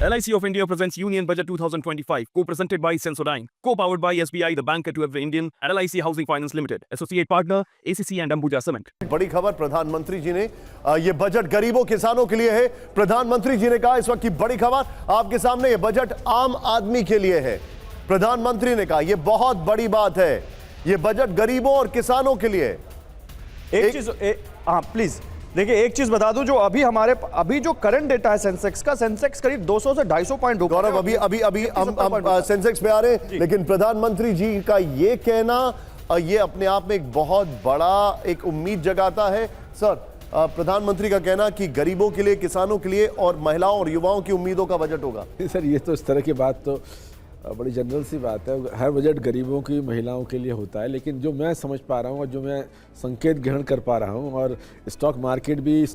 LIC of India presents Union Budget 2025, co-presented by Sensodyne, co-powered by SBI, the banker to every Indian, and LIC Housing Finance Limited, associate partner ACC and Ambuja Cement. बड़ी खबर प्रधानमंत्री जी ने ये budget गरीबों किसानों के लिए है। प्रधानमंत्री जी ने कहा इस वक्त की बड़ी खबर आपके सामने, ये बजट आम आदमी के लिए है। प्रधानमंत्री ने कहा ये बहुत बड़ी बात है, ये बजट गरीबों और किसानों के लिए है। एक चीज प्लीज देखिए, एक चीज बता दूं, जो अभी जो करंट डेटा है सेंसेक्स का, सेंसेक्स करीब 200 से 250 पॉइंट ऊपर। गौरव, अभी हम सेंसेक्स पे आ रहे हैं, लेकिन प्रधानमंत्री जी का ये कहना ये अपने आप में एक बहुत बड़ा एक उम्मीद जगाता है। सर, प्रधानमंत्री का कहना कि गरीबों के लिए, किसानों के लिए और महिलाओं और युवाओं की उम्मीदों का बजट होगा। सर, ये तो इस तरह की बात तो बड़ी जनरल सी बात है। हर बजट गरीबों की, महिलाओं के लिए होता है, लेकिन जो मैं समझ पा रहा हूँ और जो मैं संकेत ग्रहण कर पा रहा हूँ, और स्टॉक मार्केट भी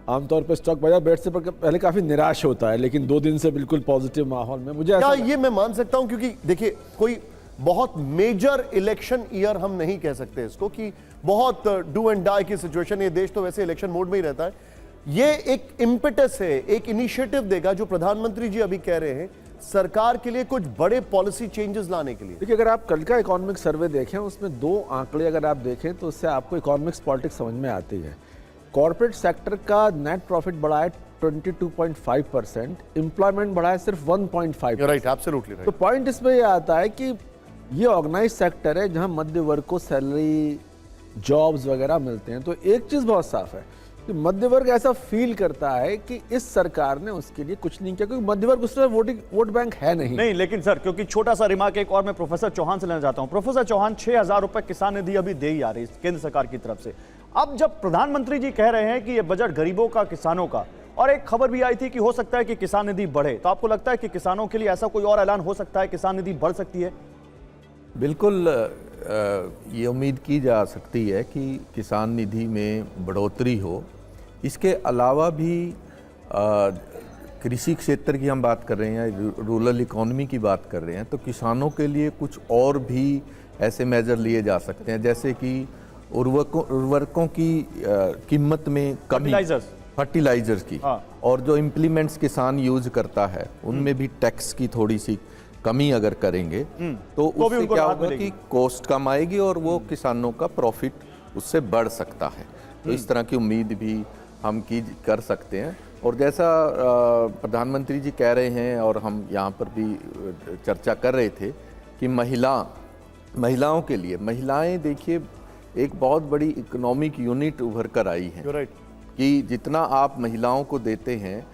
आमतौर पर स्टॉक बाजार बैठ से पहले काफ़ी निराश होता है, लेकिन 2 दिन से बिल्कुल पॉजिटिव माहौल में मुझे क्या ये मैं मान सकता हूँ, क्योंकि देखिए कोई बहुत मेजर इलेक्शन ईयर हम नहीं कह सकते इसको, कि बहुत डू एंड डाई की सिचुएशन, ये देश तो वैसे इलेक्शन मोड में ही रहता है। ये एक इम्पेटस है, एक इनिशिएटिव देगा जो प्रधानमंत्री जी अभी कह रहे हैं सरकार के लिए कुछ बड़े पॉलिसी चेंजेस लाने के लिए। देखिए, अगर आप कल का इकोनॉमिक सर्वे देखें, उसमें 2 आंकड़े अगर आप देखें तो उससे आपको इकोनॉमिक्स पॉलिटिक्स समझ में आती है। कॉर्पोरेट सेक्टर का नेट प्रॉफिट बढ़ा है 22.5%, एम्प्लॉयमेंट बढ़ा है सिर्फ 1.5%। Right, absolutely right. तो पॉइंट इसमें यह आता है कि ये ऑर्गेनाइज सेक्टर है जहां मध्य वर्ग को सैलरी, जॉब्स वगैरह मिलते हैं। तो एक चीज बहुत साफ है कि मध्य वर्ग ऐसा फील करता है कि इस सरकार ने उसके लिए कुछ नहीं किया, क्योंकि मध्य वर्ग उस तरह वोट बैंक है नहीं। लेकिन सर, क्योंकि छोटा सा रिमार्क एक और मैं प्रोफेसर चौहान से लेना चाहता हूं। प्रोफेसर चौहान, 6,000 रुपए किसान निधि अभी दे ही आ रही है केंद्र सरकार की तरफ से। अब जब प्रधानमंत्री जी कह रहे हैं कि यह बजट गरीबों का, किसानों का, और एक खबर भी आई थी कि हो सकता है कि किसान निधि बढ़े, तो आपको लगता है कि किसानों के लिए ऐसा कोई और ऐलान हो सकता है, किसान निधि बढ़ सकती है? बिल्कुल, ये उम्मीद की जा सकती है कि किसान निधि में बढ़ोतरी हो। इसके अलावा भी कृषि क्षेत्र की हम बात कर रहे हैं, रूरल इकोनॉमी की बात कर रहे हैं, तो किसानों के लिए कुछ और भी ऐसे मेजर लिए जा सकते हैं, जैसे कि उर्वरकों की कीमत में कमी, फर्टिलाइजर्स की, और जो इम्प्लीमेंट्स किसान यूज करता है उनमें भी टैक्स की थोड़ी सी कमी अगर करेंगे तो उससे क्या होगा कि कॉस्ट कम आएगी और वो किसानों का प्रॉफिट उससे बढ़ सकता है। तो इस तरह की उम्मीद भी हम कर सकते हैं। और जैसा प्रधानमंत्री जी कह रहे हैं और हम यहाँ पर भी चर्चा कर रहे थे कि महिलाओं के लिए, महिलाएं देखिए एक बहुत बड़ी इकोनॉमिक यूनिट उभर कर आई है। कि जितना आप महिलाओं को देते हैं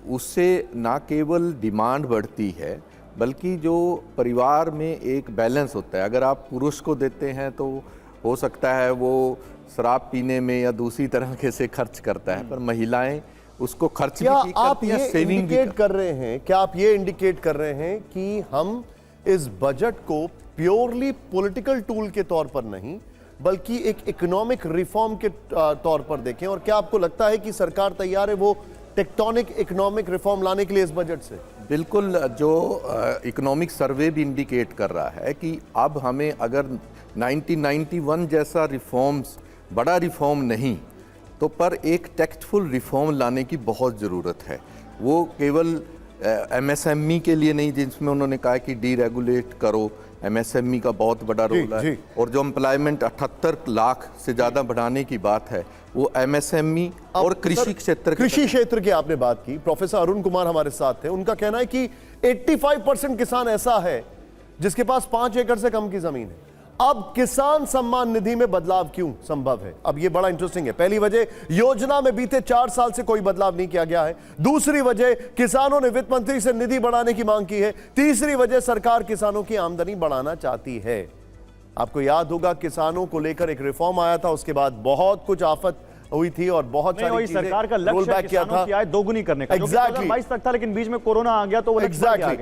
उससे ना केवल डिमांड बढ़ती है, बल्कि जो परिवार में एक बैलेंस होता है। अगर आप पुरुष को देते हैं तो हो सकता है वो शराब पीने में या दूसरी तरह के से खर्च करता है, पर महिलाएं उसको खर्च भी करती हैं, सेविंग भी कर रहे हैं। क्या आप ये इंडिकेट कर रहे हैं कि हम इस बजट को प्योरली पॉलिटिकल टूल के तौर पर नहीं, बल्कि एक इकोनॉमिक रिफॉर्म के तौर पर देखें? और क्या आपको लगता है कि सरकार तैयार है वो टेक्टोनिक इकोनॉमिक रिफॉर्म लाने के लिए इस बजट से? बिल्कुल, जो इकोनॉमिक सर्वे भी इंडिकेट कर रहा है कि अब हमें अगर 1991 जैसा रिफॉर्म्स, बड़ा रिफॉर्म नहीं तो पर एक टेक्टफुल रिफॉर्म लाने की बहुत ज़रूरत है। वो केवल MSME के लिए नहीं, जिसमें उन्होंने कहा कि डीरेगुलेट करो, MSME का बहुत बड़ा रोल है, और जो एम्प्लॉयमेंट 78 लाख से ज़्यादा बढ़ाने की बात है वो MSME और कृषि क्षेत्र की आपने बात की। प्रोफेसर अरुण कुमार हमारे साथ थे, उनका कहना है कि 85% किसान ऐसा है जिसके पास 5 एकड़ से कम की जमीन है। अब किसान सम्मान निधि में बदलाव क्यों संभव है? अब ये बड़ा इंटरेस्टिंग है। पहली वजह, योजना में बीते 4 साल से कोई बदलाव नहीं किया गया है। दूसरी वजह, किसानों ने वित्त मंत्री से निधि बढ़ाने की मांग की है। तीसरी वजह, सरकार किसानों की आमदनी बढ़ाना चाहती है। आपको याद होगा किसानों को लेकर एक रिफॉर्म आया था, उसके बाद बहुत कुछ आफत हुई थी और बहुत सारी चीजें सरकार का लक्ष्य किसानों की आय दोगुनी करने का, जो कि 2022 तक था, लेकिन बीच में कोरोना आ गया तो वो लक्ष्य आगे